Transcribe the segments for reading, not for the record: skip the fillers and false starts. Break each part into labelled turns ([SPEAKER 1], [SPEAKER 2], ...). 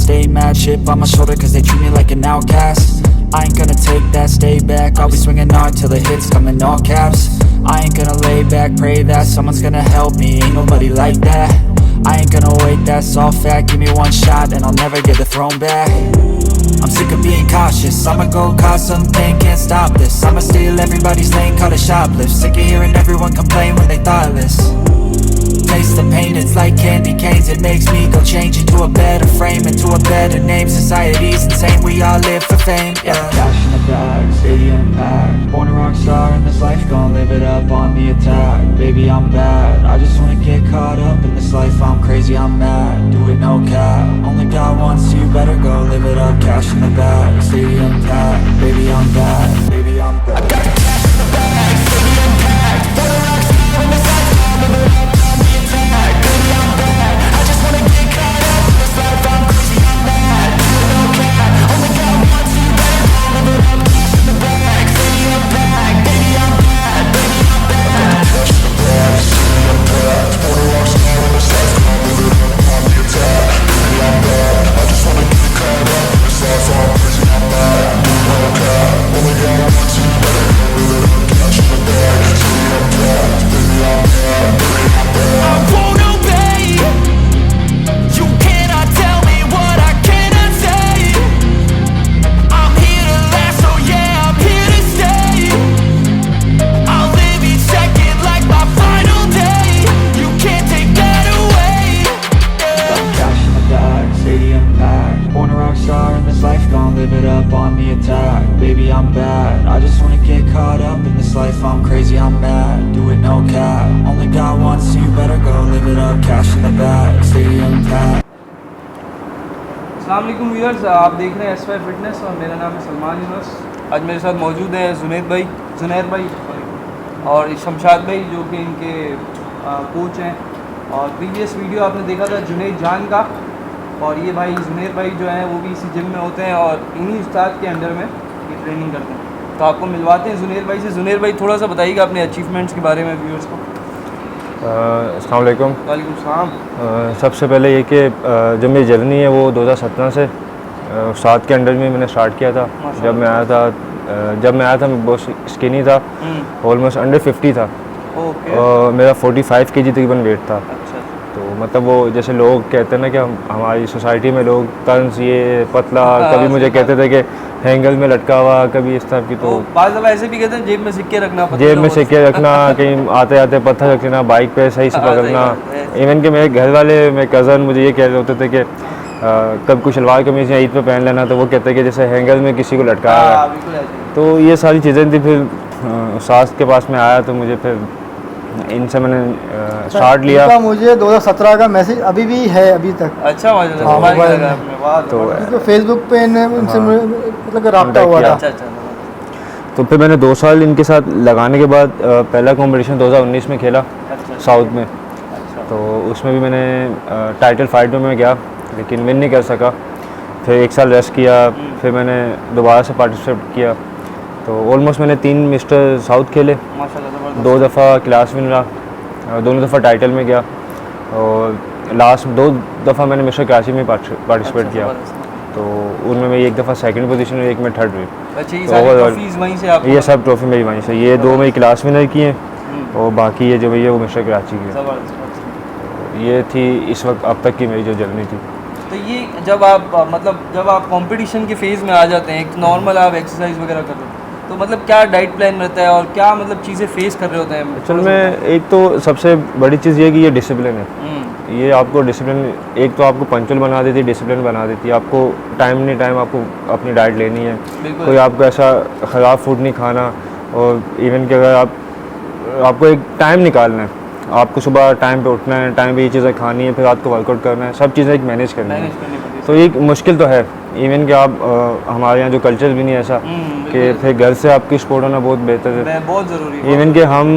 [SPEAKER 1] stay mad. Shit on my shoulder cause they treat me like an outcast. I ain't gonna take that, stay back. I'll be swinging hard till the hits come in all caps. I ain't gonna lay back, pray that someone's gonna help me. Ain't nobody like that. I ain't gonna wait, that's all fact. Give me one shot and I'll never get the throne back. I'm sick of being cautious. I'ma go cause something, can't stop this. I'ma steal everybody's lane, call it shoplift. Sick of hearing everyone complain when they thoughtless. Taste the pain, it's like candy canes. It makes me go change into a better frame, into a better name. Society's insane, we all live for fame, yeah. Cash in the bag, stadium packed. Born a rock star in this life, gon' live it up on the attack. Baby, I'm bad, I just wanna get caught up in this life. I'm crazy, I'm mad, do it no cap. Only God wants you, better go live it up. Cash in the bag, stadium packed. Baby, I'm bad, baby, I'm bad. I got the cash in the bag, stadium packed. Born a rock star in this life, gon' live it up.
[SPEAKER 2] अस्सलामुअलैकुम viewers, आप देख रहे हैं S Y fitness और मेरा नाम है सलमान यूनुस। आज मेरे साथ मौजूद है जुनैद भाई और शमशाद भाई जो कि इनके कोच हैं। और प्रीवियस वीडियो आपने देखा था जुनैद जान का, और ये भाई जुनैद भाई जो हैं वो भी इसी जिम में होते हैं और इन्हीं उस्ताद के अंडर में ये ट्रेनिंग करते हैं। तो आपको मिलवाते हैं जुनैद भाई से। जुनैद भाई थोड़ा सा बताइएगा अपने अचीवमेंट्स के बारे में व्यूअर्स को।
[SPEAKER 3] अस्सलाम वालेकुम।
[SPEAKER 2] वालेकुम सलाम।
[SPEAKER 3] सबसे पहले ये कि जब मेरी जर्नी है वो 2017 से उस्ताद के अंडर में मैंने स्टार्ट किया था। जब मैं आया था मैं बहुत स्किनी था, ऑलमोस्ट अंडर 50 था। और मेरा 45 kg तकरीबन वेट था।
[SPEAKER 2] अच्छा।
[SPEAKER 3] तो मतलब वो जैसे लोग कहते हैं ना कि हमारी सोसाइटी में लोग तंज ये पतला, कभी मुझे कहते थे कि हैंगल में लटका हुआ, कभी इस तरह की। तो
[SPEAKER 2] बाज़ दफ़ा ऐसे भी कहते हैं जेब में सिक्के रखना,
[SPEAKER 3] कहीं आते आते पत्थर रख लेना, बाइक पे सही से पकड़ना। इवन कि मेरे घर वाले, मेरे कज़न मुझे ये कह रहे होते थे कि कब कुछ शलवार कमीज़ या ईद पे पहन लेना, तो वो कहते हैं कि जैसे हैंगल में किसी को लटकाया है। तो ये सारी चीज़ें थी। फिर उस्ताद के पास में आया तो मुझे फिर इनसे मैंने स्टार्ट लिया।
[SPEAKER 4] मुझे 2017 का मैसेज अभी भी है अभी तक।
[SPEAKER 2] अच्छा,
[SPEAKER 4] तो फेसबुक पे उनसे मतलब रब्ता हुआ था।
[SPEAKER 3] तो फिर मैंने 2 साल इनके साथ लगाने के बाद पहला कंपटीशन 2019 में खेला साउथ में। तो उसमें भी मैंने टाइटल फाइट में मैं गया लेकिन विन नहीं कर सका। फिर 1 साल रेस्ट किया, फिर मैंने दोबारा से पार्टिसिपेट किया। तो ऑलमोस्ट मैंने 3 मिस्टर साउथ खेले, 2 दफ़ा क्लास विन रहा, दोनों दफ़ा टाइटल में गया, और लास्ट 2 दफ़ा मैंने मिस्टर कराची में पार्टिसिपेट किया। तो उनमें मैं 1 दफ़ा सेकंड पोजीशन और 1 में थर्ड हुई।
[SPEAKER 2] अच्छा,
[SPEAKER 3] ये सब ट्रॉफी मेरी वहीं से। ये 2 मेरी क्लास विनर की हैं और बाकी ये जो भैया वो मिस्टर कराची की है। ये थी इस वक्त अब तक की मेरी जो जर्नी थी।
[SPEAKER 2] तो ये जब आप कंपटीशन के फेज़ में आ जाते हैं, एक नॉर्मल आप एक्सरसाइज वगैरह कर रहे हो, तो मतलब क्या डाइट प्लान रहता है और क्या मतलब चीज़ें फेस कर रहे होते हैं?
[SPEAKER 3] असल में एक तो सबसे बड़ी चीज़ ये है कि ये डिसिप्लिन है। ये आपको डिसिप्लिन, एक तो आपको पंचुअल बना देती है, डिसिप्लिन बना देती है। आपको टाइम आपको अपनी डाइट लेनी है, कोई आपको ऐसा ख़राब फूड नहीं खाना। और इवन कि अगर आपको एक टाइम निकालना है, आपको सुबह टाइम पे उठना है, टाइम पे ये चीज़ें खानी है, फिर रात को वर्कआउट करना है, सब चीज़ें एक मैनेज करनी है। तो ये मुश्किल तो है। इवन कि आप हमारे यहाँ जो कल्चर भी नहीं है ऐसा कि फिर घर से आपकी सपोर्ट होना बहुत बेहतर है,
[SPEAKER 2] बहुत ज़रूरी है।
[SPEAKER 3] इवन कि हम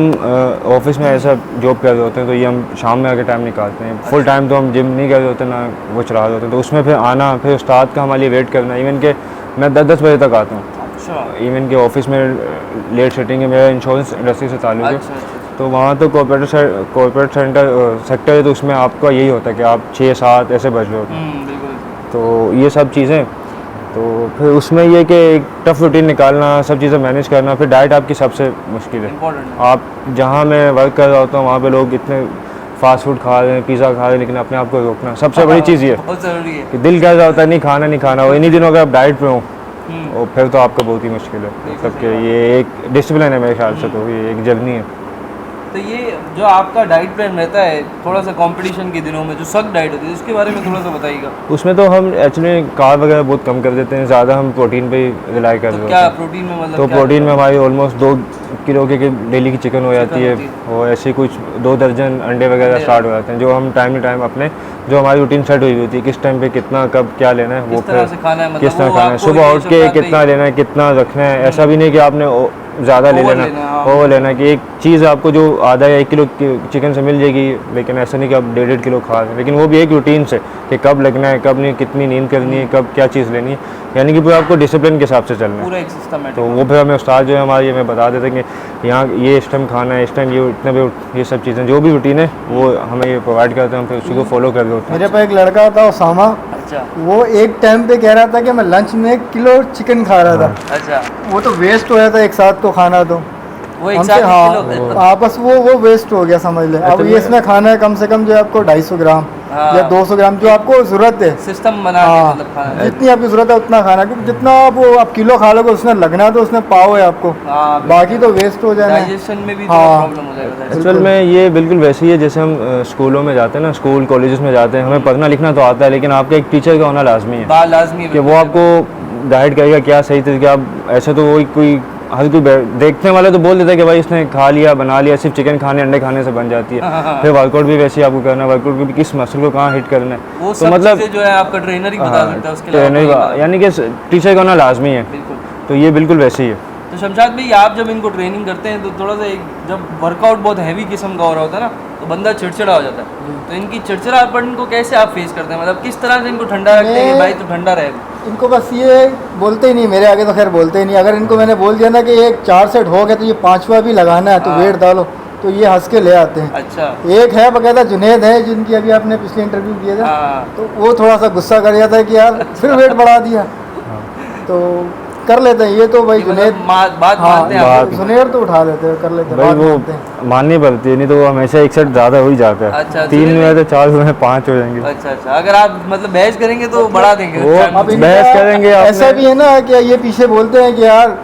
[SPEAKER 3] ऑफिस में ऐसा जॉब कर रहे होते हैं तो ये हम शाम में आके टाइम निकालते हैं। फुल टाइम तो हम जिम नहीं कर रहे होते ना वो चला रहे होते हैं, तो उसमें फिर आना, फिर उस्ताद का हमारे लिए वेट करना। इवन कि मैं 10 बजे तक आता हूँ।
[SPEAKER 2] अच्छा।
[SPEAKER 3] इवन कि ऑफिस में लेट सेटिंग है, मेरा इंश्योरेंस इंडस्ट्री से ताल्लुक़ है।
[SPEAKER 2] अच्छा।
[SPEAKER 3] तो वहाँ तो कॉर्पोरेट सेक्टर है, तो उसमें आपका यही होता है कि आप 6-7 ऐसे बज रहे होते हैं। तो ये सब चीज़ें, तो फिर उसमें ये कि एक टफ़ रूटीन निकालना, सब चीज़ें मैनेज करना, फिर डाइट आपकी सबसे मुश्किल है।
[SPEAKER 2] इम्पोर्टेंट है।
[SPEAKER 3] आप जहाँ मैं वर्क कर रहा होता हूँ वहाँ पे लोग इतने फास्ट फूड खा रहे हैं, पिज़्ज़ा खा रहे हैं, लेकिन अपने आप को रोकना सबसे बड़ी चीज़ ये है
[SPEAKER 2] बहुत ज़रूरी है।
[SPEAKER 3] कि दिल कह रहा होता है नहीं खाना नहीं खाना, और इन्हीं दिनों अगर आप डाइट पे हो और फिर तो आपका बहुत ही मुश्किल है। मतलब कि ये एक डिसिप्लिन है मेरे ख्याल से, तो ये एक जर्नी है।
[SPEAKER 2] तो ये जो आपका डाइट प्लान रहता है थोड़ा सा कंपटीशन के दिनों में जो सख्त डाइट होती है उसके बारे में थोड़ा सा बताइएगा।
[SPEAKER 3] उसमें तो हम एक्चुअली कार्ब वगैरह बहुत कम कर देते हैं, ज़्यादा हम प्रोटीन पे ही रिलाई कर
[SPEAKER 2] तो
[SPEAKER 3] रहे
[SPEAKER 2] क्या
[SPEAKER 3] होते हैं।
[SPEAKER 2] प्रोटीन में मतलब
[SPEAKER 3] तो
[SPEAKER 2] क्या
[SPEAKER 3] प्रोटीन में
[SPEAKER 2] रहता
[SPEAKER 3] हमारी ऑलमोस्ट 2 किलो के डेली की चिकन हो जाती है,
[SPEAKER 2] होती
[SPEAKER 3] और ऐसे कुछ 2 दर्जन अंडे वगैरह स्टार्ट हो जाते हैं, जो हम टाइम टू टाइम अपने जो हमारी रूटीन सेट हुई होती है, किस टाइम पे कितना कब क्या लेना है, वो
[SPEAKER 2] किस तरह से खाना है, मतलब
[SPEAKER 3] किस तरह
[SPEAKER 2] वो
[SPEAKER 3] खाना है,
[SPEAKER 2] आपको
[SPEAKER 3] सुबह
[SPEAKER 2] ये
[SPEAKER 3] उठ के
[SPEAKER 2] शुरुआत
[SPEAKER 3] कितना लेना है, कितना रखना है। ऐसा भी नहीं कि आपने ज़्यादा ले
[SPEAKER 2] Over
[SPEAKER 3] लेना,
[SPEAKER 2] लेना, हाँ।
[SPEAKER 3] ओवर लेना कि एक चीज़ आपको जो आधा या 1 किलो चिकन से मिल जाएगी, लेकिन ऐसा नहीं कि आप 1.5 किलो खा रहे हैं, लेकिन वो भी एक रूटीन से कि कब लगना है, कब नहीं, कितनी नींद करनी है, कब क्या चीज़ लेनी है, यानी कि पूरा आपको डिसिप्लिन के हिसाब से चलना है।
[SPEAKER 2] पूरा एक सिस्टमेटिक।
[SPEAKER 3] तो वो फिर हमें उस्ताद जो है हमारे ये हमें बता देते हैं कि यहाँ ये इस टाइम खाना है, इस टाइम ये इतने पे ये सब चीज़ें जो भी रूटीन है वो हमें ये प्रोवाइड करते हैं, हम फिर उसी को फॉलो कर रहे होते हैं।
[SPEAKER 4] मेरे पास एक लड़का था उसामा,
[SPEAKER 2] अच्छा
[SPEAKER 4] वो एक टाइम पे कह रहा था कि मैं लंच में 1 किलो चिकन खा रहा था।
[SPEAKER 2] अच्छा,
[SPEAKER 4] वो तो वेस्ट हो जाता एक साथ तो खाना तो
[SPEAKER 2] वो एक
[SPEAKER 4] हमसे,
[SPEAKER 2] साथ
[SPEAKER 4] हाँ
[SPEAKER 2] किलो
[SPEAKER 4] हाँ, बस वो वेस्ट हो गया समझ ले। अब ये इसमें खाना है कम से कम जो है आपको 250 ग्राम
[SPEAKER 2] हाँ।
[SPEAKER 4] या 200 ग्राम जो आपको ज़रूरत है।
[SPEAKER 2] सिस्टम बना के
[SPEAKER 4] हाँ,
[SPEAKER 2] मतलब खाना।
[SPEAKER 4] जितनी आपकी ज़रूरत है उतना खाना, क्योंकि जितना आप किलो खा लोगे उसमें लगना है तो उसमें पाव है आपको,
[SPEAKER 2] हाँ,
[SPEAKER 4] बाकी तो वेस्ट हो जाना है।
[SPEAKER 2] डाइजेशन में भी
[SPEAKER 4] हाँ।
[SPEAKER 2] प्रॉब्लम हो जाएगा।
[SPEAKER 3] एक्चुअल में ये बिल्कुल वैसे ही है जैसे हम स्कूलों में जाते हैं ना, स्कूल कॉलेजेस में जाते हैं, हमें पढ़ना लिखना तो आता है, लेकिन आपका एक टीचर का होना लाजमी है
[SPEAKER 2] बात लाजमी
[SPEAKER 3] कि वो आपको गाइड करेगा क्या सही तरीके। आप ऐसे तो वही कोई हर कोई देखने वाले तो बोल देता है कि भाई इसने खा लिया बना लिया, सिर्फ चिकन खाने अंडे खाने से बन जाती है। फिर वर्कआउट भी वैसे ही आपको करना है, वर्कआउट भी किस मसल को कहाँ हिट करना है,
[SPEAKER 2] वो
[SPEAKER 3] तो
[SPEAKER 2] सब
[SPEAKER 3] मतलब
[SPEAKER 2] चीज़ें जो है आपका ट्रेनर ही बता सकता है उसके
[SPEAKER 3] ट्रेनर
[SPEAKER 2] अलावा।
[SPEAKER 3] यानी कि टीचर का होना लाजमी है,
[SPEAKER 2] बिल्कुल।
[SPEAKER 3] तो ये बिल्कुल वैसे ही है।
[SPEAKER 2] तो शमशाद भाई आप जब इनको ट्रेनिंग करते हैं तो थोड़ा सा जब वर्कआउट बहुत हैवी किस्म का हो रहा होता है ना तो बंदा चिड़चिड़ा हो जाता है, तो इनकी चिड़चिड़ापन को कैसे आप फेस करते हैं, मतलब किस तरह से इनको ठंडा रखते हैं कि भाई तो ठंडा रहे।
[SPEAKER 4] इनको बस ये बोलते ही नहीं, मेरे आगे तो खैर बोलते ही नहीं। अगर इनको मैंने बोल दिया ना कि ये 4 सेट हो गया तो ये 5वां भी लगाना है तो
[SPEAKER 2] हाँ।
[SPEAKER 4] वेट डालो, तो ये हंस के ले आते हैं।
[SPEAKER 2] अच्छा।
[SPEAKER 4] एक है बकायदा जुनेद है जिनकी अभी आपने पिछले इंटरव्यू किया था,
[SPEAKER 2] हाँ।
[SPEAKER 4] तो वो थोड़ा सा गुस्सा कर जाता है कि यार फिर वेट बढ़ा दिया, तो कर लेते हैं ये तो भाई जुनेद।
[SPEAKER 2] बात मानते हैं आप।
[SPEAKER 4] जुनेद तो उठा लेते हैं, कर लेते हैं,
[SPEAKER 3] भाई
[SPEAKER 4] बात
[SPEAKER 3] वो
[SPEAKER 4] मानते हैं।
[SPEAKER 3] माननी पड़ती है, नहीं तो वो हमेशा एक सेट ज़्यादा हो ही जाता है।
[SPEAKER 2] अच्छा,
[SPEAKER 3] 3
[SPEAKER 2] सुनील
[SPEAKER 3] में तो 4 में 5 हो जाएंगे।
[SPEAKER 2] अच्छा अच्छा, अगर आप मतलब बहस करेंगे तो बढ़ा देंगे।
[SPEAKER 3] वो
[SPEAKER 4] अब इनका
[SPEAKER 3] बहस करेंगे आपने।
[SPEAKER 4] ऐसा भी है ना कि ये पीछे बोलते हैं कि यार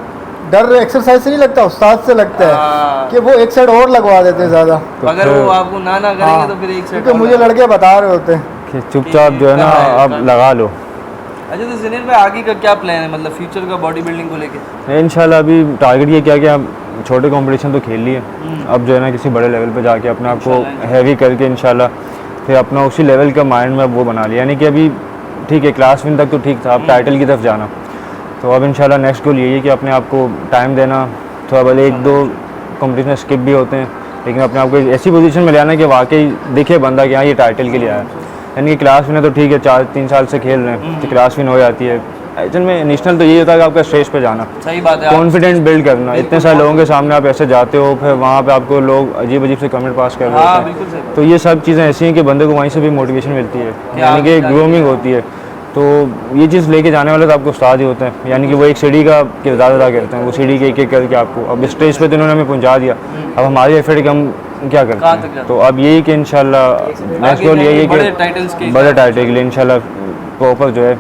[SPEAKER 4] डर एक्सरसाइज से नहीं लगता, उस्ताद से लगता है
[SPEAKER 2] हाँ।
[SPEAKER 4] कि वो एक सेट और लगवा देते हैं ज़्यादा।
[SPEAKER 2] अगर वो आपको ना करेंगे
[SPEAKER 4] हाँ,
[SPEAKER 2] तो फिर एक सेट
[SPEAKER 4] क्योंकि मुझे लड़के बता रहे होते हैं।
[SPEAKER 3] कि चुपचाप जो है ना आप लगा लो।
[SPEAKER 2] अच्छा, तो जुनेद भाई आगे का क्या प्लान है, मतलब फ्यूचर का बॉडी बिल्डिंग को लेके?
[SPEAKER 3] इंशाल्लाह अभी टारगेट ये क्या कि आप छोटे कंपटीशन तो खेल लिए, अब जो है ना किसी बड़े लेवल पे जाके अपने आप को
[SPEAKER 2] इंशाल्लाह।
[SPEAKER 3] हैवी करके इंशाल्लाह फिर अपना उसी लेवल का माइंड में अब वो बना लिया। यानी कि अभी ठीक है क्लास 1 तक तो ठीक था, अब टाइटल की तरफ जाना, तो अब इंशाल्लाह नेक्स्ट गोल यही है कि अपने आप को टाइम देना, थोड़ा भले 1-2 कंपटीशन स्किप भी होते हैं, लेकिन अपने आप को एक ऐसी पोजीशन में ले आना कि वाकई दिखे बंदा कि हाँ ये टाइटल के लिए आया। यानी कि क्लास में तो ठीक है 4-3 साल से खेल रहे हैं तो क्लास विन हो जाती है, एक्चुअल में नेशनल तो यही होता है कि आपका स्टेज पे जाना,
[SPEAKER 2] सही बात है।
[SPEAKER 3] कॉन्फिडेंस बिल्ड करना। इतने सारे लोगों के सामने आप ऐसे जाते हो, फिर वहाँ पे आपको लोग अजीब अजीब से कमेंट पास कर रहे
[SPEAKER 2] हाँ
[SPEAKER 3] होते
[SPEAKER 2] बिल्कुल
[SPEAKER 3] हैं,
[SPEAKER 2] सही।
[SPEAKER 3] तो ये सब चीज़ें ऐसी हैं कि बंदे को वहीं से भी मोटिवेशन मिलती है, यानी कि ग्रूमिंग होती है। तो ये चीज़ लेके जाने वाले तो आपको उस्ताद ही होते हैं, यानी कि वो एक सीढ़ी का किरदार अदा करते हैं, वो सीढ़ी के एक करके आपको अब स्टेज पे तो इन्होंने हमें पहुँचा दिया, अब हमारी एफर्ट हम क्या करते
[SPEAKER 2] कहाँ तक
[SPEAKER 3] हैं।
[SPEAKER 2] जाते
[SPEAKER 3] तो अब यही कि इंशाल्लाह नेक्स्ट गोल यही है
[SPEAKER 2] बड़े टाइटल्स के
[SPEAKER 3] कि बड़े टाइटल के लिए इंशाल्लाह प्रॉपर जो है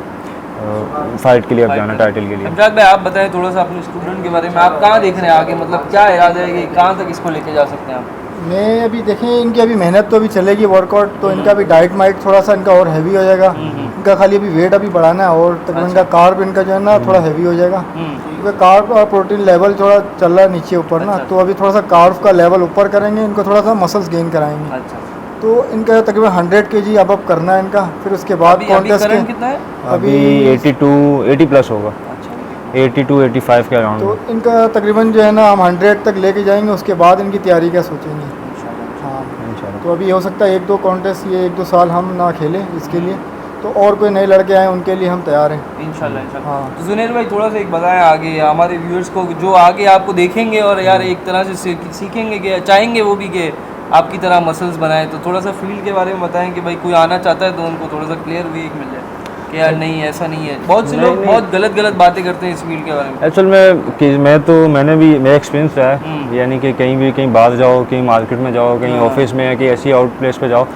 [SPEAKER 3] फाइट के लिए अब जाना टाइटल के लिए।
[SPEAKER 2] शमशाद भाई आप बताएं थोड़ा सा अपने स्टूडेंट के बारे में, आप कहाँ देख रहे हैं आगे, मतलब क्या इरादा है कि कहाँ तक इसको लेके जा सकते हैं आप?
[SPEAKER 4] मैं अभी देखें इनकी अभी मेहनत तो अभी चलेगी, वर्कआउट तो इनका भी डाइट माइट थोड़ा सा इनका और हैवी हो जाएगा। इनका खाली अभी वेट अभी बढ़ाना है और तकरीबन इनका कार्ब इनका जो है ना थोड़ा हैवी हो जाएगा, क्योंकि कार्ब और प्रोटीन लेवल थोड़ा चल रहा है नीचे ऊपर ना,
[SPEAKER 2] अच्छा।
[SPEAKER 4] तो अभी थोड़ा सा कार्ब का लेवल ऊपर करेंगे, इनको थोड़ा सा मसल्स गेन कराएंगे।
[SPEAKER 2] अच्छा,
[SPEAKER 4] तो इनका तकरीबन 100 kg अब करना है इनका, फिर उसके बाद
[SPEAKER 2] अभी
[SPEAKER 4] कॉन्टेस्ट
[SPEAKER 2] करंट
[SPEAKER 4] के
[SPEAKER 2] कितना है?
[SPEAKER 3] अभी 80 प्लस होगा,
[SPEAKER 2] अच्छा
[SPEAKER 3] 82-85 के अराउंड।
[SPEAKER 4] तो इनका तकरीबन जो है ना हम 100 तक लेके जाएंगे, उसके बाद इनकी तैयारी का सोचेंगे। हाँ,
[SPEAKER 3] इंशाल्लाह
[SPEAKER 4] तो अभी हो सकता है 1-2 कॉन्टेस्ट ये 1-2 साल हम ना खेलें इसके लिए, तो और कोई नए लड़के आए उनके लिए हम तैयार हैं
[SPEAKER 2] इंशाल्लाह इंशाल्लाह।
[SPEAKER 4] हाँ।
[SPEAKER 2] तो जुनेर भाई थोड़ा सा एक बताएं आगे हमारे व्यूअर्स को जो आगे आपको देखेंगे और यार एक तरह से सीखेंगे कि चाहेंगे वो भी कि आपकी तरह मसल्स बनाए, तो थोड़ा सा फील्ड के बारे में बताएं कि भाई कोई आना चाहता है तो उनको थोड़ा सा क्लियर वे एक मिल जाए। कि यार नहीं ऐसा नहीं है? बहुत से लोग बहुत गलत बातें करते हैं इस फील्ड के बारे में।
[SPEAKER 3] एक्चुअल में मैंने भी मेरा एक्सपीरियंस रहा है, यानी कि कहीं बाहर जाओ, कहीं मार्केट में जाओ, कहीं ऑफिस में या कहीं ऐसी आउट प्लेस पे जाओ,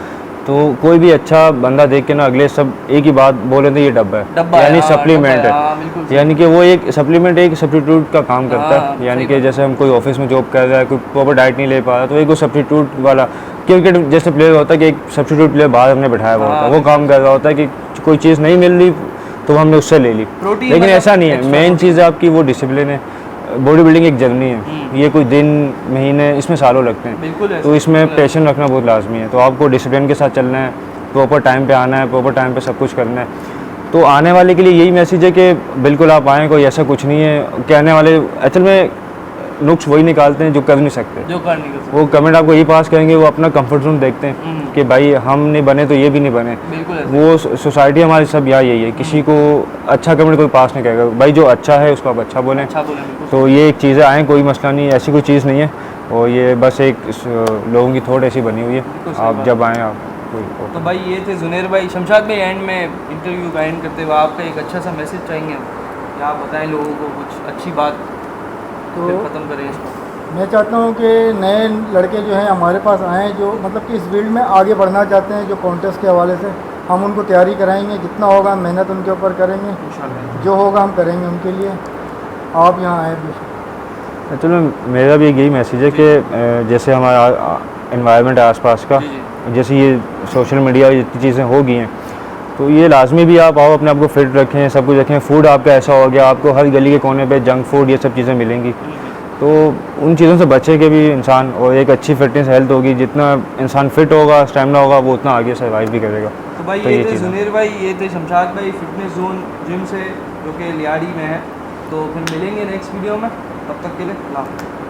[SPEAKER 3] तो कोई भी अच्छा बंदा देख के ना अगले सब एक ही बात बोले थे, ये डब्बा है, यानी सप्लीमेंट है, यानी कि वो एक सप्लीमेंट एक सब्स्टिट्यूट का काम करता है। यानी कि जैसे हम कोई ऑफिस में जॉब कर रहा है, कोई प्रॉपर डाइट नहीं ले पा रहा, तो एक वो सब्स्टिट्यूट वाला क्रिकेट जैसे प्लेयर होता है कि एक सब्स्टिट्यूट प्लेयर बाहर हमने बैठाया हुआ होता है, वो काम कर रहा होता है कि कोई चीज़ नहीं मिल रही तो हमने उससे ले ली। लेकिन ऐसा नहीं है, मेन चीज़ है आपकी वो डिसिप्लिन है। बॉडी बिल्डिंग एक जर्नी है, ये कोई दिन महीने इसमें सालों लगते हैं, तो इसमें पैशन रखना बहुत लाजमी है। तो आपको डिसिप्लिन के साथ चलना है, प्रॉपर टाइम पे आना है, प्रॉपर टाइम पे सब कुछ करना है। तो आने वाले के लिए यही मैसेज है कि बिल्कुल आप आएँ, कोई ऐसा कुछ नहीं है। कहने वाले एक्चुअल में नुक्स वही निकालते हैं जो कर नहीं सकते,
[SPEAKER 2] जो कर नहीं सकते।
[SPEAKER 3] वो कमेंट आपको यही पास करेंगे, वो अपना कंफर्ट जोन देखते हैं कि भाई हम नहीं बने तो ये भी नहीं बने। वो सोसाइटी हमारी सब यही है, किसी को अच्छा कमेंट कोई पास नहीं करेगा, भाई जो अच्छा है उसको आप अच्छा बोलें। तो ये एक चीज़ है, आएँ कोई मसला नहीं, ऐसी कोई चीज़ नहीं है, और ये बस एक लोगों की थोड़ ऐसी बनी हुई है, आप जब आएँ आप कोई।
[SPEAKER 2] तो भाई ये थे जुनैर भाई। शमशाद भाई, एंड में इंटरव्यू का एंड करते हुए आपका एक अच्छा सा मैसेज चाहेंगे कि आप बताएं लोगों को कुछ अच्छी बात, तो फिर ख़त्म करें इसको।
[SPEAKER 4] मैं चाहता हूँ कि नए लड़के जो हैं हमारे पास आएँ, जो मतलब कि इस फील्ड में आगे बढ़ना चाहते हैं, जो कॉन्टेस्ट के हवाले से हम उनको तैयारी कराएंगे, जितना होगा मेहनत उनके ऊपर करेंगे, जो होगा हम करेंगे उनके लिए। आप यहाँ आए भी।
[SPEAKER 3] चलो मेरा भी यही मैसेज है कि जैसे हमारा इन्वायरमेंट है आसपास का, जैसे ये सोशल मीडिया जितनी चीज़ें हो गई हैं, तो ये लाजमी भी आप आओ, अपने आप को फिट रखें, सब कुछ रखें। फूड आपका ऐसा हो गया, आपको हर गली के कोने पे जंक फूड ये सब चीज़ें मिलेंगी, तो उन चीज़ों से बचेंगे भी इंसान, और एक अच्छी फिटनेस हेल्थ होगी। जितना इंसान फिट होगा, स्टेमिना होगा, वो उतना आगे सर्वाइव भी करेगा।
[SPEAKER 2] तो भाई ये थे जुनैर भाई, ये थे शमशाद भाई फिटनेस जोन जिम से, जो कि लियाड़ी में है। तो फिर मिलेंगे नेक्स्ट वीडियो में, तब तक के लिए अल्लाह।